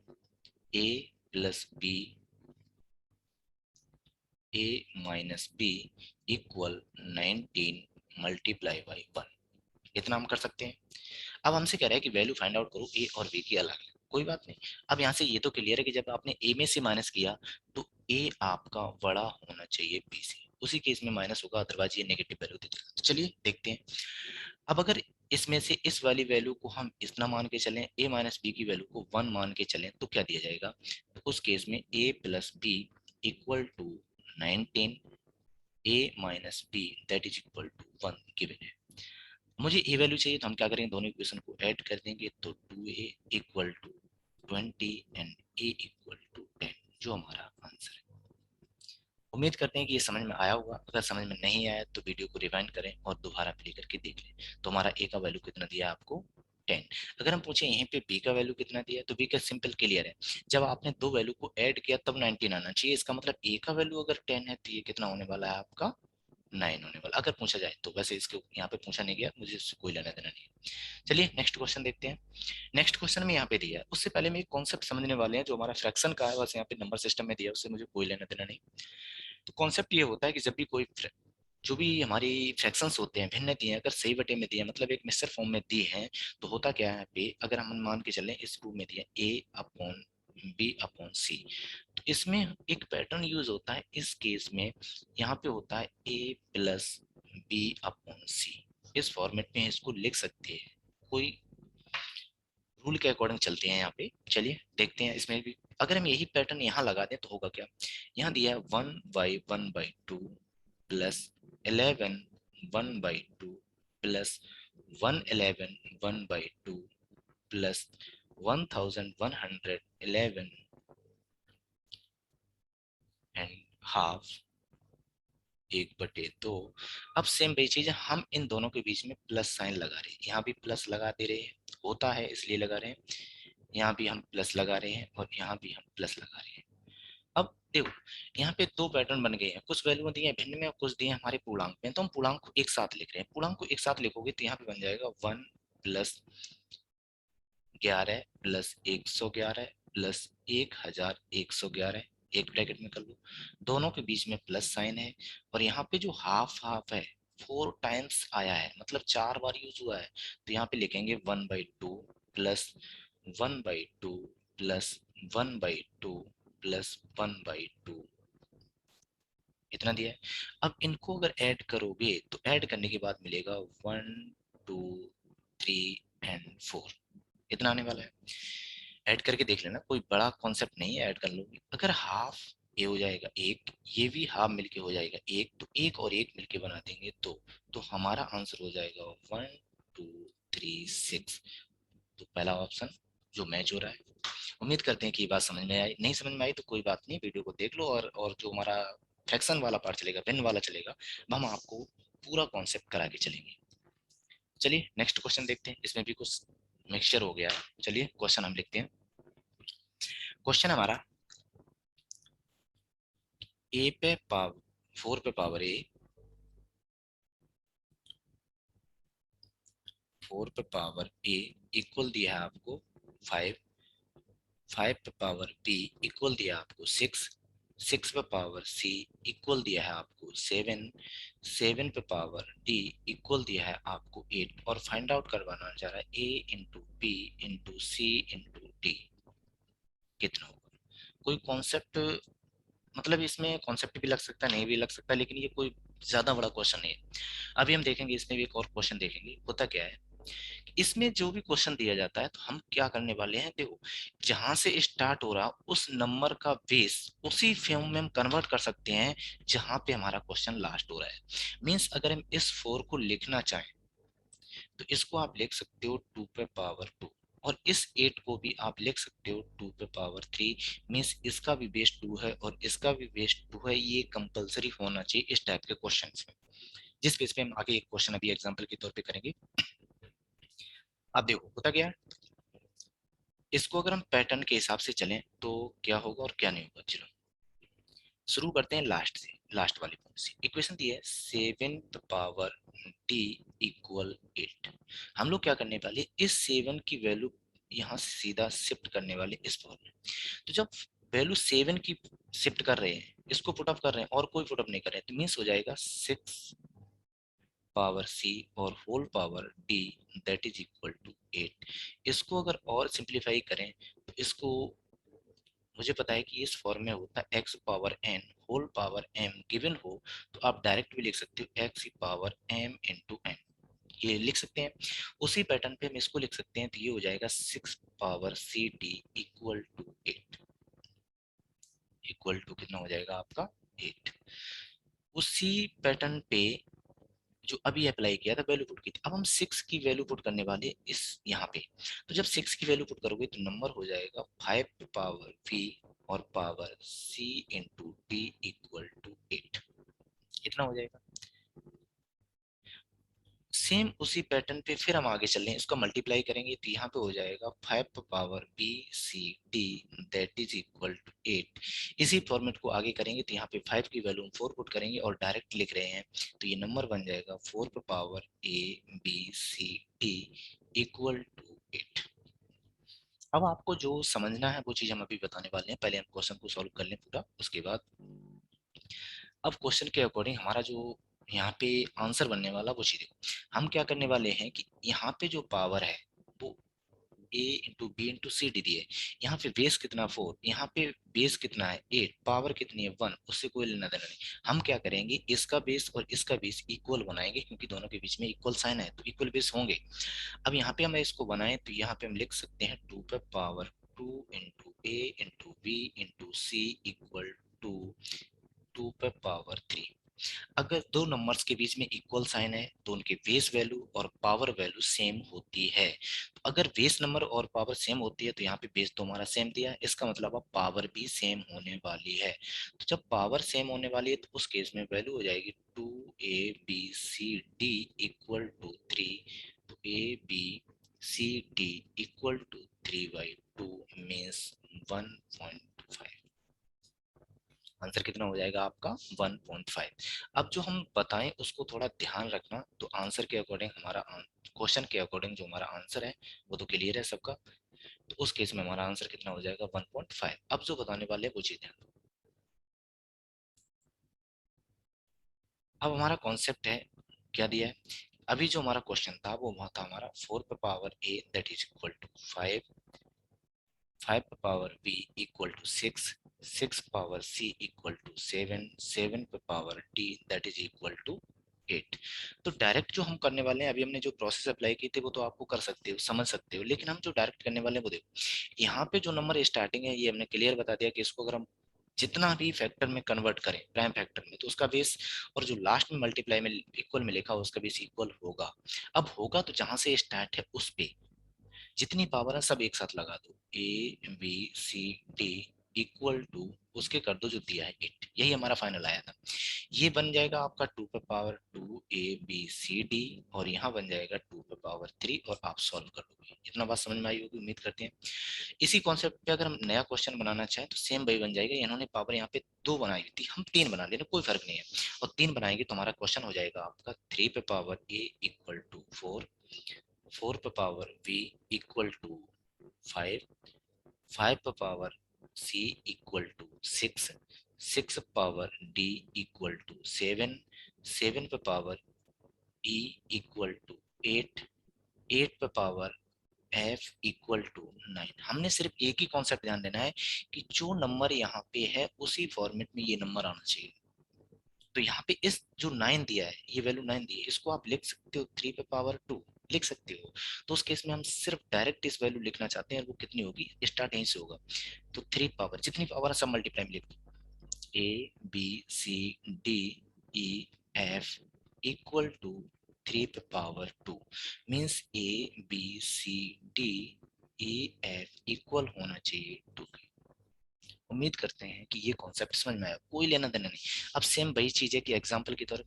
a plus b a minus b equal 19 multiply by 1। इतना हम कर सकते हैं। अब हमसे कह रहा है कि वैल्यू फाइंड आउट करो ए और बी की अलग अलग, कोई बात नहीं। अब यहाँ से ये तो क्लियर है कि जब आपने ए में से माइनस किया तो ए आपका बड़ा होना चाहिए बी से, उसी केस में माइनस होगा, अदरवाइज ये नेगेटिव वैल्यू दे देगा। तो चलिए देखते हैं। अब अगर इसमें से इस वाली वैल्यू को हम इतना मान के चलें, ए माइनस बी की वैल्यू को 1 मान के चलें, तो क्या दिया जाएगा, तो उस केस में a plus b equal to 19, a minus b that is equal to 1 given है। मुझे ए वैल्यू चाहिए तो हम क्या करेंगे, दोनों इक्वेशन को ऐड कर देंगे, तो 2a equal to 20 and a equal to 10, जो हमारा आंसर है। उम्मीद करते हैं कि ये समझ में आया होगा। अगर समझ में नहीं आया तो वीडियो को रिवाइंड करें और दोबारा प्ले करके देख लें। तो हमारा ए का वैल्यू कितना दिया है आपको, 10। अगर हम पूछे यहीं पे बी का वैल्यू कितना दिया है, तो बी का सिंपल क्लियर है, जब आपने दो वैल्यू को ऐड किया तब 19 आना चाहिए। इसका मतलब ए का वैल्यू अगर 10 है तो ये कितना होने वाला है आपका 9 होने वाला, अगर पूछा जाए तो। वैसे इसके यहाँ पे पूछा नहीं गया, मुझे इससे कोई लेना देना नहीं है। चलिए नेक्स्ट क्वेश्चन देखते हैं। नेक्स्ट क्वेश्चन में यहाँ पे दिया है, उससे पहले मैं एक कॉन्सेप्ट समझने वाले हैं, जो हमारा फ्रैक्शन का है, बस यहाँ पे नंबर सिस्टम में दिया है, उससे मुझे कोई लेना देना नहीं। तो कॉन्सेप्ट ये होता है कि जब भी कोई जो भी हमारी फ्रैक्शंस होते हैं, भिन्न दिए हैं, अगर सही बटे में दिए हैं, मतलब एक मिक्सर फॉर्म में दिए हैं, तो होता क्या है पे, अगर हम मान के चलें इस रूप में दिया ए अपॉन बी अपॉन सी, तो इसमें एक पैटर्न यूज होता है इस केस में, यहाँ पे होता है ए प्लस बी अपॉन सी। इस फॉर्मेट में इसको लिख सकते हैं, कोई रूल के अकॉर्डिंग चलते हैं यहाँ पे। चलिए देखते हैं इसमें भी, अगर हम यही पैटर्न यहाँ लगा दें तो होगा क्या, यहाँ दिया है 1/1/2 plus 11 1/2 plus 111 1/2 plus 1111 and half 1/2। अब सेम वही चीज है, हम इन दोनों के बीच में प्लस साइन लगा रहे हैं, यहाँ भी प्लस लगा दे रहे हैं, होता है इसलिए लगा रहे हैं, यहाँ भी हम प्लस लगा रहे हैं और यहाँ भी हम प्लस लगा रहे हैं। अब देखो यहाँ पे दो पैटर्न बन गए हैं, कुछ वैल्यू दिए हैं भिन्न में और कुछ दिए हैं हमारे पूर्णांक में, तो हम पूर्णांक को एक साथ लिख रहे हैं। पूर्णांक को एक साथ लिखोगे तो यहाँ पे बन जाएगा 1 प्लस 11 प्लस 111 प्लस 1111, एक ब्रैकेट में कर लो, दोनों के बीच में प्लस साइन है, और यहाँ पे जो हाफ हाफ है 4 टाइम्स आया है, मतलब 4 बार यूज हुआ है, तो यहाँ पे लिखेंगे 1/2 प्लस 1/2 प्लस 1/2 प्लस 1/2, इतना दिया है। अब इनको अगर ऐड करोगे तो ऐड करने के बाद मिलेगा 1 2 3 एंड 4, इतना आने वाला है। ऐड करके देख लेना, कोई बड़ा कॉन्सेप्ट नहीं है, ऐड कर लोगे। अगर हाफ ये हो जाएगा एक, ये भी हाफ मिलके हो जाएगा एक, तो एक और एक मिलके बना देंगे दो, तो हमारा आंसर हो जाएगा 1 2 3 6। तो पहला ऑप्शन जो मैच हो रहा है। उम्मीद करते हैं कि ये बात समझ में आई, नहीं समझ में आई तो कोई बात नहीं, वीडियो को देख लो, और जो हमारा फ्रैक्शन वाला पार्ट चलेगा, भिन्न वाला चलेगा, हम आपको पूरा कॉन्सेप्ट करा के चलेंगे। चलिए नेक्स्ट क्वेश्चन देखते हैं, इसमें भी कुछ मिक्सचर हो गया है। चलिए क्वेश्चन हम लिखते हैं। क्वेश्चन हमारा ए पे पावर 4 पे पावर ए, 4 पे पावर ए इक्वल दिया है आपको 5, 5 पे पावर बी इक्वल दिया आपको 6, 6 पे पावर c इक्वल दिया है आपको 7, 7 पे पावर d इक्वल दिया है आपको 8, और फाइंड आउट करवाना चाह रहा है a into b into c into d कितना होगा। कोई कॉन्सेप्ट, मतलब इसमें कॉन्सेप्ट भी लग सकता है, नहीं भी लग सकता, लेकिन ये कोई ज्यादा बड़ा क्वेश्चन नहीं है। अभी हम देखेंगे, इसमें भी एक और क्वेश्चन देखेंगे होता क्या है। इसमें जो भी क्वेश्चन दिया जाता है तो हम क्या करने वाले हैं, देखो जहां से स्टार्ट हो रहा उस नंबर का बेस उसी फॉर्म में हम कन्वर्ट कर सकते हैं जहां पे हमारा क्वेश्चन लास्ट हो रहा है। मींस अगर हम इस 4 को लिखना चाहें तो इसको आप लिख सकते हो 2 पे पावर 2, और इस 8 को भी आप लिख सकते हो 2 पे पावर 3। मींस इसका भी बेस 2 है और इसका भी बेस 2 है। ये कंपलसरी होना चाहिए इस टाइप के क्वेश्चन में, जिस बेस पे हम आगे एक क्वेश्चन अभी एग्जांपल के तौर पे करेंगे। अब देखो होता क्या है, इसको अगर हम पैटर्न के हिसाब से चलें तो क्या होगा और क्या नहीं होगा। चलो शुरू करते हैं लास्ट से, लास्ट वाले पॉइंट से। इक्वेशन दी है 7 पावर डी इक्वल 8। हम लोग क्या करने वाले, इस 7 की वैल्यू यहाँ से सीधा शिफ्ट करने वाले इस फॉर्म में। तो जब वैल्यू 7 की शिफ्ट कर रहे हैं, इसको पुटअप कर रहे हैं और कोई पुटअप नहीं कर रहे हैं, तो मीन्स हो जाएगा 6 पावर सी और whole power d that is equal to 8। इसको अगर और सिंप्लीफाई करें तो इसको, मुझे पता है कि इस फॉर्म में होता है x power n whole power m given हो, तो आप डायरेक्ट भी लिख सकते हो x power m into n, ये लिख सकते हैं। उसी पैटर्न पे हम इसको लिख सकते हैं, तो ये हो जाएगा 6 power c d equal to 8, equal to कितना हो जाएगा आपका 8। उसी पैटर्न पे जो अभी अप्लाई किया था वैल्यू पुट की थी, अब हम 6 की वैल्यू पुट करने वाले इस यहाँ पे। तो जब 6 की वैल्यू पुट करोगे तो नंबर हो जाएगा 5 पावर v और power c into d equal to 8, इतना हो जाएगा। सेम उसी पैटर्न पे फिर हम आगे चल रहे हैं, इसको मल्टीप्लाई करेंगे तो यहाँ पे हो जाएगा 5 power b c d that is equal to 8। इसी फॉर्मेट को आगे करेंगे तो यहाँ पे 5 की वैल्यू हम 4 पुट करेंगे और डायरेक्ट लिख रहे हैं, तो ये नंबर बन जाएगा 4 power a b c d equal to 8। अब आपको जो समझना है वो चीज हम अभी बताने वाले हैं, पहले हम क्वेश्चन को सॉल्व कर लें पूरा, उसके बाद अब क्वेश्चन के अकॉर्डिंग हमारा जो यहाँ पे आंसर बनने वाला वो चीज देखो। हम क्या करने वाले हैं कि यहाँ पे जो पावर है वो a into b into c d दी है। यहाँ पे बेस कितना 4, यहाँ पे बेस कितना है 8, पावर कितनी है 1, उससे कोई लेना देना नहीं। हम क्या करेंगे, इसका बेस और इसका बेस इक्वल बनाएंगे, क्योंकि दोनों के बीच में इक्वल साइन है तो इक्वल बेस होंगे। अब यहाँ पे हम इसको बनाएं तो यहाँ पे हम लिख सकते हैं 2 पे power 2 into a into b into c equal to 2 पे पावर 3। अगर दो नंबर्स के बीच में इक्वल साइन है तो उनके बेस वैल्यू और पावर वैल्यू सेम होती है। तो अगर बेस नंबर और पावर सेम होती है तो यहाँ पे बेस तो हमारा सेम दिया है, इसका मतलब अब पावर भी सेम होने वाली है। तो जब पावर सेम होने वाली है तो उस केस में वैल्यू हो जाएगी 2 a b c d equal to 3। तो a b c d equal to 3/2 means 1.5। Answer कितना हो जाएगा आपका 1.5। अब जो हम बताएं उसको थोड़ा ध्यान रखना, तो आंसर के अकॉर्डिंग हमारा क्वेश्चन के अकॉर्डिंग जो हमारा आंसर है वो तो क्लियर है सबका। तो उस केस में हमारा आंसर कितना हो जाएगा 1.5। अब जो बताने वाले हैं वो चीज ध्यान दो। अब हमारा कॉन्सेप्ट है क्या दिया है, अभी जो हमारा क्वेश्चन था वो था हमारा 4 पे power a that is equal to 5, 5 पे power b equal to 6, 6 power c equal to 7, 7 पे power d that is equal to 8। तो डायरेक्ट जो हम करने वाले हैं, अभी हमने जो प्रोसेस अप्लाई की थी वो तो आपको कर सकते हो समझ सकते हो, लेकिन हम जो डायरेक्ट करने वाले हैं वो देखो। यहाँ पे जो नंबर स्टार्टिंग है ये हमने क्लियर बता दिया कि इसको अगर हम जितना भी फैक्टर में कन्वर्ट करें प्राइम फैक्टर में तो उसका बेस, और जो लास्ट में मल्टीप्लाई में इक्वल में लिखा हो उसका बेस इक्वल होगा। अब होगा तो जहां से स्टार्ट है उस पे जितनी पावर है सब एक साथ लगा दो, a b c d equal to उसके कर दो जो दिया है 8। यही हमारा फाइनल आया था। ये बन जाएगा आपका 2 पे power 2 a b c d, और यहाँ बन जाएगा 2 पे पावर 3, और आप सॉल्व कर लोगे। इतना बात समझ में आई होगी उम्मीद करते हैं। इसी कॉन्सेप्ट पे अगर हम नया क्वेश्चन बनाना चाहें तो सेम वही बन जाएगा। इन्होंने पावर यहाँ पे 2 बनाई थी, हम 3 बना लेना, कोई फर्क नहीं है। और 3 बनाएंगे तो हमारा क्वेश्चन हो जाएगा आपका 3 पे पावर a इक्वल टू 4, 4 पे पावर v इक्वल टू 5, 5 पे power c equal to 6, 6 power d equal to 7, 7 पे पावर e इक्वल टू 8, 8 पे पावर f इक्वल टू 9। हमने सिर्फ एक ही कॉन्सेप्ट ध्यान देना है कि जो नंबर यहाँ पे है उसी फॉर्मेट में ये नंबर आना चाहिए। तो यहाँ पे इस जो 9 दिया है, ये वैल्यू 9 दी है, इसको आप लिख सकते हो 3 पे पावर 2 लिख सकते हो। तो उस केस में हम सिर्फ डायरेक्ट इस वैल्यू लिखना चाहते हैं, वो कितनी होगी, स्टार्ट यहीं से होगा। तो 3 पावर जितनी पावर है सब मल्टीप्लाई में लिख दो, a b c d e f equal to 3 पे power 2 means a b c d e f equal होना चाहिए 2 के। उम्मीद करते हैं कि ये कॉन्सेप्ट समझ में आया, कोई लेना देना नहीं। अब सेम वही चीज है कि एग्जाम्पल की तरफ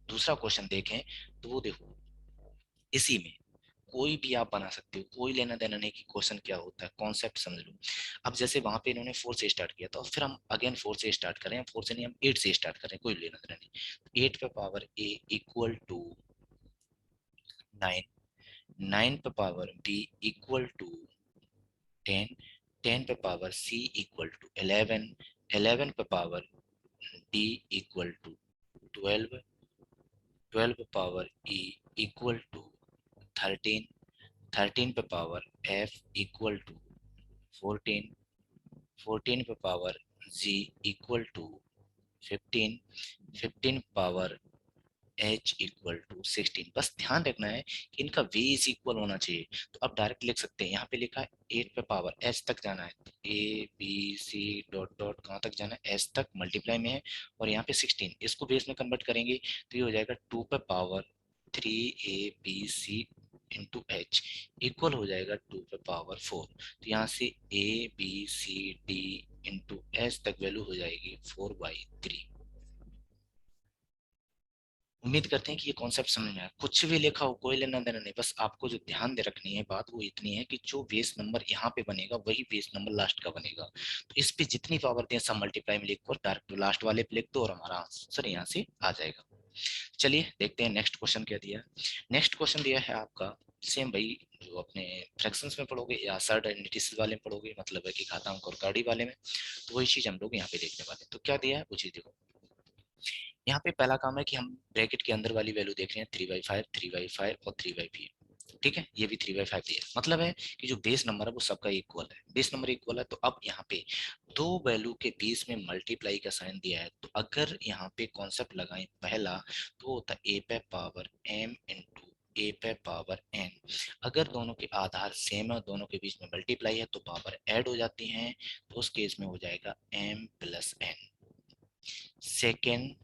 दूसरा क्वेश्चन देखें, तो वो देखो इसी में कोई भी आप बना सकते हो, कोई लेना देना नहीं कि क्वेश्चन क्या होता है, कॉन्सेप्ट समझ लो। अब जैसे वहां पे इन्होंने 4 से स्टार्ट किया, तो फिर हम अगेन 4 से स्टार्ट करें, 4 से नहीं हम 8 से स्टार्ट करें, कोई लेना देना नहीं। 8 पे पावर ए इक्वल टू 9, 9 पे पावर बी इक्वल टू 10, 10 पे पावर सी इक्वल टू 11, 11 पे पावर डी इक्वल टू 12, 12 पे पावर ई इक्वल टू 13, 13 पे पावर एफ इक्वल टू 14, 14 पे power g equal to 15, 15 power h equal to 16। बस ध्यान रखना है कि इनका v इज इक्वल होना चाहिए। तो आप डायरेक्ट लिख सकते हैं, यहाँ पे लिखा है 8 पे पावर h तक जाना है, तो a b c dot dot कहाँ तक जाना है, h तक मल्टीप्लाई में है, और यहाँ पे 16 इसको बेस में कन्वर्ट करेंगे तो ये हो जाएगा 2 पे power 3 a b c into H equal हो जाएगा 2 पे पावर 4। तो यहाँ से a b c d into H तक वैल्यू हो जाएगी 4/3। उम्मीद करते हैं कि ये कॉन्सेप्ट समझ में आया। कुछ भी लिखा हो कोई लेना देना नहीं, बस आपको जो ध्यान दे रखनी है बात वो इतनी है कि जो बेस नंबर यहाँ पे बनेगा वही बेस नंबर लास्ट का बनेगा। तो इस पे जितनी पावर दें सब मल्टीप्लाई में लिखो, डायरेक्ट लास्ट वाले पे लिख दो और हमारा आंसर यहाँ से आ जाएगा। चलिए देखते हैं नेक्स्ट क्वेश्चन क्या दिया। नेक्स्ट क्वेश्चन दिया है आपका सेम भाई जो अपने फ्रैक्शंस में पढ़ोगे या सर्ड इंडिसेस वाले में पढ़ोगे, मतलब है कि घातांक और कार्डी वाले में, तो वही चीज हम लोग यहाँ पे देखने वाले हैं। तो क्या दिया है वो चीज देखो। यहाँ पे पहला काम है कि हम ब्रैकेट के अंदर वाली वैल्यू देख रहे हैं 3/5, 3/5 और 3/5। ठीक है, ये भी 3/5 दिया है, मतलब है कि जो बेस नंबर है वो सबका इक्वल है, बेस नंबर इक्वल है। तो अब यहाँ पे दो वैल्यू के बीच में मल्टीप्लाई का साइन दिया है, तो अगर यहाँ पे कॉन्सेप्ट लगाएं पहला, तो होता है a पे पावर m इंटू ए पे पावर n। अगर दोनों के आधार सेम है, दोनों के बीच में मल्टीप्लाई है, तो पावर ऐड हो जाती है, तो उस केस में हो जाएगा m प्लस n। सेकेंड,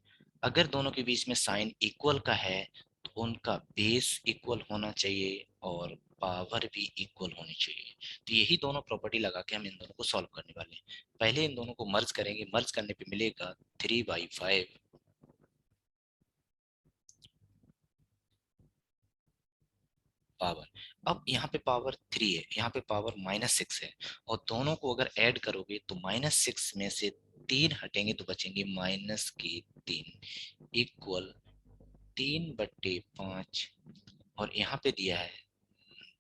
अगर दोनों के बीच में साइन इक्वल का है, तो उनका बेस इक्वल होना चाहिए और पावर भी इक्वल होनी चाहिए। तो यही दोनों प्रॉपर्टी लगा के हम इन दोनों को सॉल्व करने वाले हैं। पहले इन दोनों को मर्ज करेंगे, मर्ज करने पे मिलेगा 3/5 पावर। अब यहाँ पे पावर 3 है, यहाँ पे पावर -6 है, और दोनों को अगर ऐड करोगे तो -6 में से 3 हटेंगे तो बचेंगे -3 इक्वल 3/5। और यहाँ पे दिया है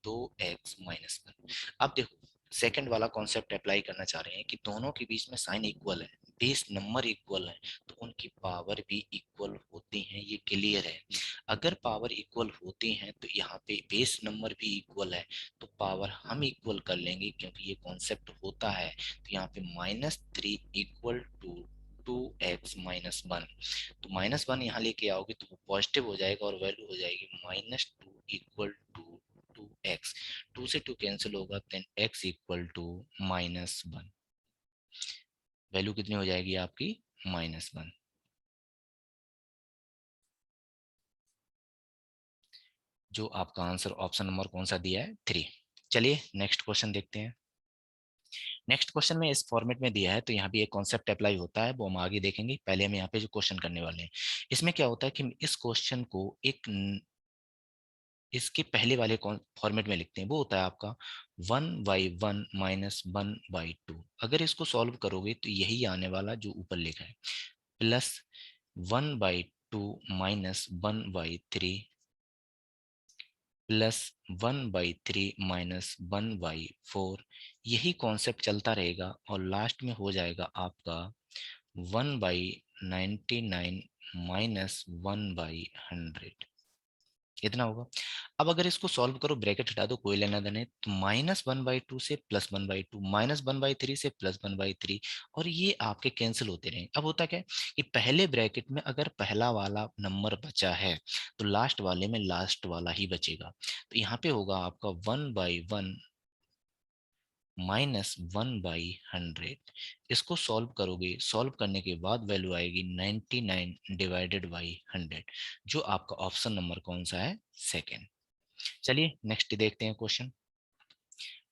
2x-1। अब देखो सेकंड वाला कॉन्सेप्ट अप्लाई करना चाह रहे हैं कि दोनों के बीच में साइन इक्वल है, बेस नंबर इक्वल है, तो उनकी पावर भी इक्वल होती हैं, ये क्लियर है। अगर पावर इक्वल होती हैं तो यहाँ पे बेस नंबर भी इक्वल है, तो पावर हम इक्वल कर लेंगे क्योंकि ये कॉन्सेप्ट होता है। तो यहाँ पे -3 इक्वल टू 2x-1। तो -1 यहाँ लेके आओगे तो वो पॉजिटिव हो जाएगा और वैल्यू हो जाएगी -2 इक्वल टू 2x। 2 से 2 कैंसिल होगा, then x equal to -1। Value कितनी हो जाएगी आपकी -1। जो आपका आंसर ऑप्शन नंबर कौन सा दिया है, 3। चलिए नेक्स्ट क्वेश्चन देखते हैं। नेक्स्ट क्वेश्चन में इस फॉर्मेट में दिया है, तो यहाँ भी एक कॉन्सेप्ट अप्लाई होता है, वो हम आगे देखेंगे। पहले हम यहाँ पे जो क्वेश्चन करने वाले हैं, इसमें क्या होता है कि इस क्वेश्चन को एक इसके पहले वाले फॉर्मेट में लिखते हैं, वो होता है आपका 1/1 -1/2। अगर इसको सॉल्व करोगे तो यही आने वाला जो ऊपर लिखा है, प्लस 1/2 -1/3 प्लस 1/3 -1/4। यही कॉन्सेप्ट चलता रहेगा और लास्ट में हो जाएगा आपका 1/99 माइनस 1/100 इतना होगा। अब अगर इसको सॉल्व करो, ब्रैकेट हटा दो, कोई लेना देना नहीं, तो -1/2 से +1/2, -1/3 से +1/3, और ये आपके कैंसिल होते रहे। अब होता क्या है कि पहले ब्रैकेट में अगर पहला वाला नंबर बचा है तो लास्ट वाले में लास्ट वाला ही बचेगा। तो यहाँ पे होगा आपका 1/1 -1/100। इसको सॉल्व करोगे, सॉल्व करने के बाद वैल्यू आएगी 99/100, जो आपका ऑप्शन नंबर कौन सा है, सेकेंड। चलिए नेक्स्ट देखते हैं क्वेश्चन।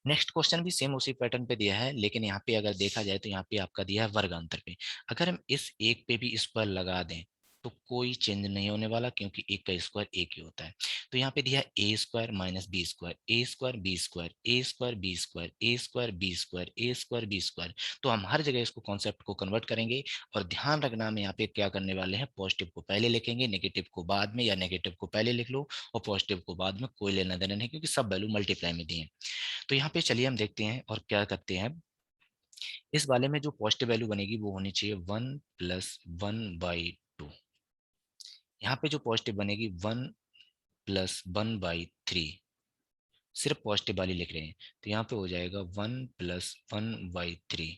नेक्स्ट क्वेश्चन भी सेम उसी पैटर्न पे दिया है, लेकिन यहाँ पे अगर देखा जाए तो यहाँ पे आपका दिया है वर्गांतर पे। अगर हम इस एक पे भी स्क्वायर लगा दें तो कोई चेंज नहीं होने वाला, क्योंकि एक का स्क्वायर एक ही होता है। तो यहाँ पे दिया है a square minus b square, A square B square, A square B square, A square B square, A square B square. तो हम हर जगह इसको कॉन्सेप्ट को कन्वर्ट करेंगे, और ध्यान रखना हम यहाँ पे क्या करने वाले हैं, पॉजिटिव को पहले लिखेंगे, नेगेटिव को बाद में, या नेगेटिव को पहले लिख लो और पॉजिटिव को बाद में, कोई लेना देना नहीं, क्योंकि सब वैल्यू मल्टीप्लाई में दी है। तो यहाँ पे चलिए हम देखते हैं और क्या करते हैं। इस वाले में जो पॉजिटिव वैल्यू बनेगी वो होनी चाहिए 1+1/2। यहाँ पे जो पॉजिटिव बनेगी 1+1/3, सिर्फ पॉजिटिव वाली लिख रहे हैं, तो यहाँ पे हो जाएगा 1+1/3,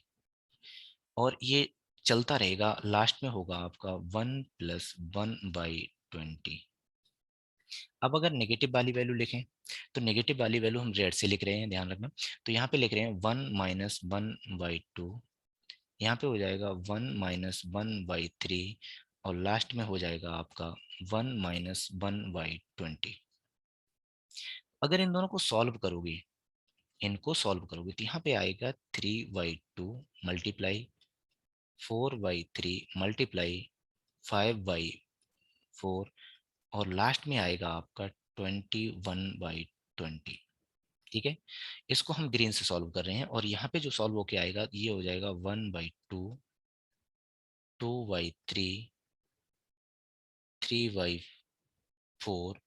और ये चलता रहेगा, लास्ट में होगा आपका 1+1/20। अब अगर नेगेटिव वाली वैल्यू लिखें, तो नेगेटिव वाली वैल्यू हम रेड से लिख रहे हैं, ध्यान रखना। तो यहाँ पे लिख रहे हैं 1-1/2, यहाँ पे हो जाएगा 1-1/3, और लास्ट में हो जाएगा आपका 1-1/20। अगर इन दोनों को सॉल्व करोगे, तो यहाँ पे आएगा 3/2 मल्टीप्लाई 4/3 मल्टीप्लाई 5/4, और लास्ट में आएगा आपका 21/20। ठीक है, इसको हम ग्रीन से सॉल्व कर रहे हैं, और यहाँ पे जो सॉल्व होके आएगा ये हो जाएगा 1/2, 2/3, 3/4,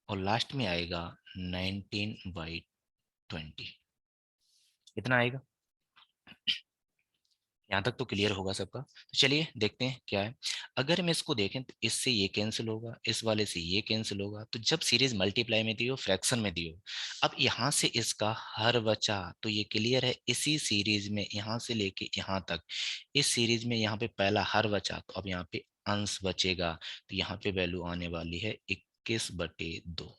और लास्ट में आएगा 19/20। इतना आएगा। यहाँ तक तो क्लियर होगा सबका। तो चलिए देखते हैं क्या है। अगर हम इसको देखें तो इससे ये कैंसिल होगा, इस वाले से ये कैंसिल होगा। तो जब सीरीज मल्टीप्लाई में दी हो, फ्रैक्शन में दी हो, अब यहाँ से इसका हर बचा, तो ये क्लियर है, इसी सीरीज में यहाँ से लेके यहाँ तक, इस सीरीज में यहाँ पे पहला हर बचा, तो अब यहाँ पे अंश बचेगा, तो यहाँ पे वैल्यू आने वाली है 21/2।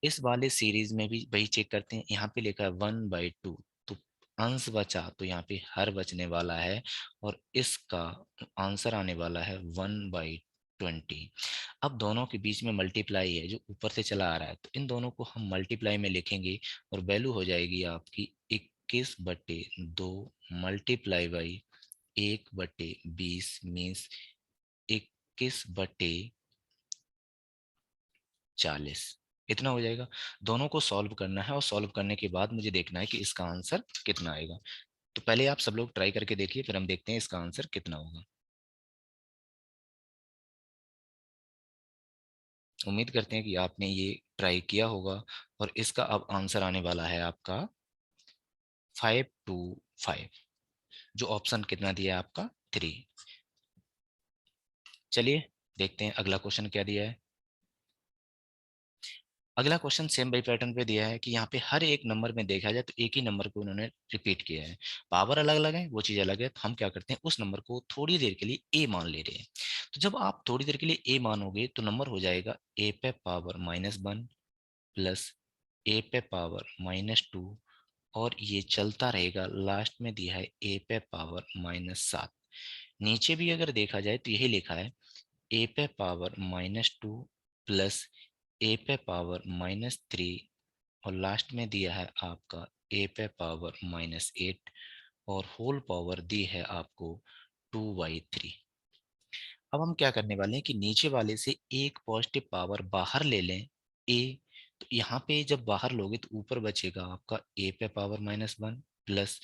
इस वाले सीरीज में भी वही चेक करते हैं, यहाँ पे लिखा है 1/2, तो अंश बचा, तो यहाँ पे हर बचने वाला है, और इसका आंसर आने वाला है 1/20। अब दोनों के बीच में मल्टीप्लाई है जो ऊपर से चला आ रहा है, तो इन दोनों को हम मल्टीप्लाई में लिखेंगे, और वैल्यू हो जाएगी आपकी 21/2 मल्टीप्लाई बाई 1/20 मीन्स 21/40। इतना हो जाएगा। दोनों को सॉल्व करना है, और सॉल्व करने के बाद मुझे देखना है कि इसका आंसर कितना आएगा। तो पहले आप सब लोग ट्राई करके देखिए, फिर हम देखते हैं इसका आंसर कितना होगा। उम्मीद करते हैं कि आपने ये ट्राई किया होगा, और इसका अब आंसर आने वाला है आपका 525, जो ऑप्शन कितना दिया है आपका 3। चलिए देखते हैं अगला क्वेश्चन क्या दिया है। अगला क्वेश्चन सेम बाई पैटर्न पे दिया है कि यहाँ पे हर एक नंबर में देखा जाए तो एक ही नंबर को उन्होंने रिपीट किया है, पावर अलग अलग है, वो चीज अलग है। तो हम क्या करते हैं, उस नंबर को थोड़ी देर के लिए ए मान ले रहे हैं। तो जब आप थोड़ी देर के लिए ए मानोगे तो नंबर हो जाएगा ए पे पावर -1 प्लस ए पे पावर -2, और ये चलता रहेगा, लास्ट में दिया है ए पे पावर -7। नीचे भी अगर देखा जाए तो यही लिखा है ए पे पावर -2 प्लस ए पे पावर -3, और लास्ट में दिया है आपका ए पे पावर -8, और होल पावर दी है आपको 2/3। अब हम क्या करने वाले हैं कि नीचे वाले से एक पॉजिटिव पावर बाहर ले लें, ए। तो यहाँ पे जब बाहर लोगे तो ऊपर बचेगा आपका ए पे पावर -1 प्लस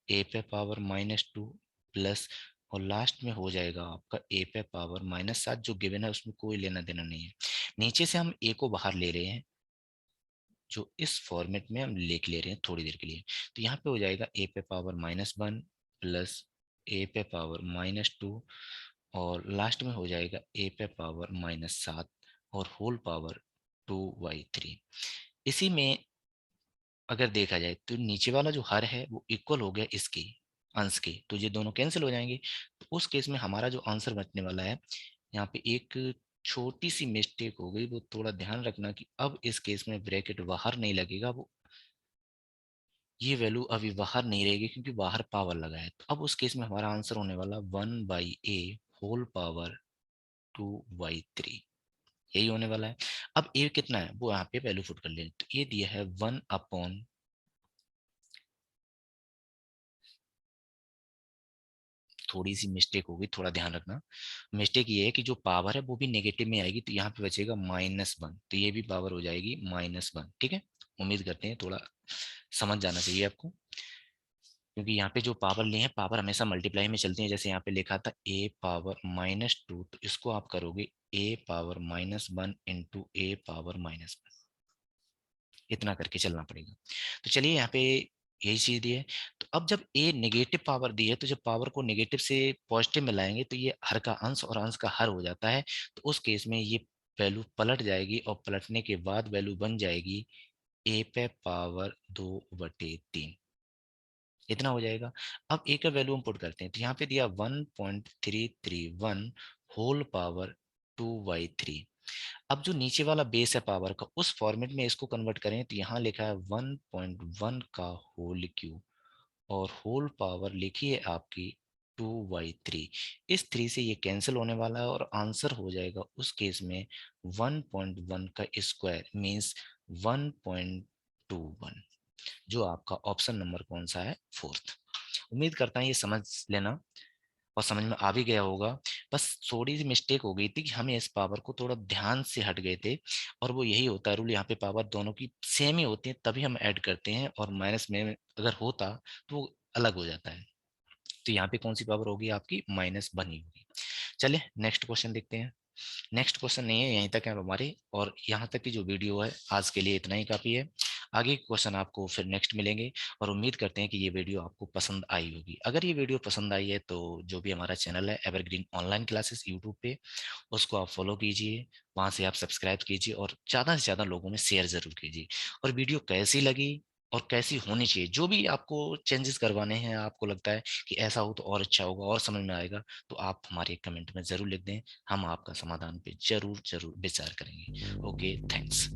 ए पे पावर -2 प्लस, और लास्ट में हो जाएगा आपका ए पे पावर -7, जो गिवन है उसमें कोई लेना देना नहीं है। नीचे से हम ए को बाहर ले रहे हैं, जो इस फॉर्मेट में हम लिख ले रहे हैं थोड़ी देर के लिए। तो यहाँ पे हो जाएगा ए पे पावर -1 प्लस ए पे पावर -2 और लास्ट में हो जाएगा ए पे पावर -7 और होल पावर 2/3। इसी में अगर देखा जाए तो नीचे वाला जो हर है वो इक्वल हो गया इसके अंश के, तो ये दोनों कैंसिल हो जाएंगे। तो उस केस में हमारा जो आंसर बचने वाला है, यहाँ पे एक छोटी सी मिस्टेक हो गई, वो थोड़ा ध्यान रखना कि अब इस केस में ब्रैकेट बाहर नहीं लगेगा, वो ये वैल्यू अभी बाहर नहीं रहेगी क्योंकि बाहर पावर लगा है। तो अब उस केस में हमारा आंसर होने वाला 1/a होल पावर 2/3, यही होने वाला है। अब ए कितना है वो यहाँ पे वैल्यू पुट कर लें, तो ये दिया है 1/, थोड़ी सी मिस्टेक होगी, थोड़ा ध्यान रखना। मिस्टेक ये है कि जो पावर है वो भी नेगेटिव में आएगी, तो यहाँ पे बचेगा -1, तो ये भी पावर हो जाएगी -1। ठीक है, उम्मीद करते हैं थोड़ा समझ जाना चाहिए आपको, क्योंकि यहाँ पे जो पावर ली है पावर हमेशा मल्टीप्लाई में चलती है। जैसे यहाँ पे लिखा था ए पावर -2, तो इसको आप करोगे ए पावर -1 इंटू ए पावर -1, इतना करके चलना पड़ेगा। तो चलिए यहाँ पे यही चीज दी है। तो अब जब ए नेगेटिव पावर दी है, तो जब पावर को नेगेटिव से पॉजिटिव में लाएंगे तो ये हर का अंश और अंश का हर हो जाता है। तो उस केस में ये वैल्यू पलट जाएगी और पलटने के बाद वैल्यू बन जाएगी ए पे पावर 2/3, इतना हो जाएगा। अब ए का वैल्यू हम पुट करते हैं, तो यहाँ पे दिया 1.331 होल पावर 2/3। अब जो नीचे वाला बेस है पावर का, उस फॉर्मेट में इसको कन्वर्ट करें तो यहाँ लिखा है 1.1 का होल क्यूब और होल पावर लिखी है आपकी 2/3। इस 3 से ये कैंसिल होने वाला है और आंसर हो जाएगा उस केस में 1.1 का स्क्वायर मीन्स 1.21, जो आपका ऑप्शन नंबर कौन सा है, फोर्थ। उम्मीद करता हूँ ये समझ लेना और समझ में आ भी गया होगा। बस थोड़ी सी मिस्टेक हो गई थी कि हमें इस पावर को थोड़ा ध्यान से हट गए थे, और वो यही होता है रूल, यहाँ पे पावर दोनों की सेम ही होती है तभी हम ऐड करते हैं, और माइनस में अगर होता तो वो अलग हो जाता है। तो यहाँ पे कौन सी पावर होगी आपकी, -1 ही होगी। चलिए नेक्स्ट क्वेश्चन देखते हैं। नेक्स्ट क्वेश्चन नहीं है, यहीं तक है हमारे, और यहाँ तक की जो वीडियो है आज के लिए इतना ही काफी है। आगे के क्वेश्चन आपको फिर नेक्स्ट मिलेंगे, और उम्मीद करते हैं कि ये वीडियो आपको पसंद आई होगी। अगर ये वीडियो पसंद आई है तो जो भी हमारा चैनल है एवरग्रीन ऑनलाइन क्लासेस यूट्यूब पे, उसको आप फॉलो कीजिए, वहां से आप सब्सक्राइब कीजिए और ज़्यादा से ज़्यादा लोगों में शेयर ज़रूर कीजिए। और वीडियो कैसी लगी और कैसी होनी चाहिए, जो भी आपको चेंजेस करवाने हैं, आपको लगता है कि ऐसा हो तो और अच्छा होगा और समझ में आएगा, तो आप हमारे कमेंट में ज़रूर लिख दें, हम आपका समाधान पे ज़रूर ज़रूर विचार करेंगे। Okay, thanks.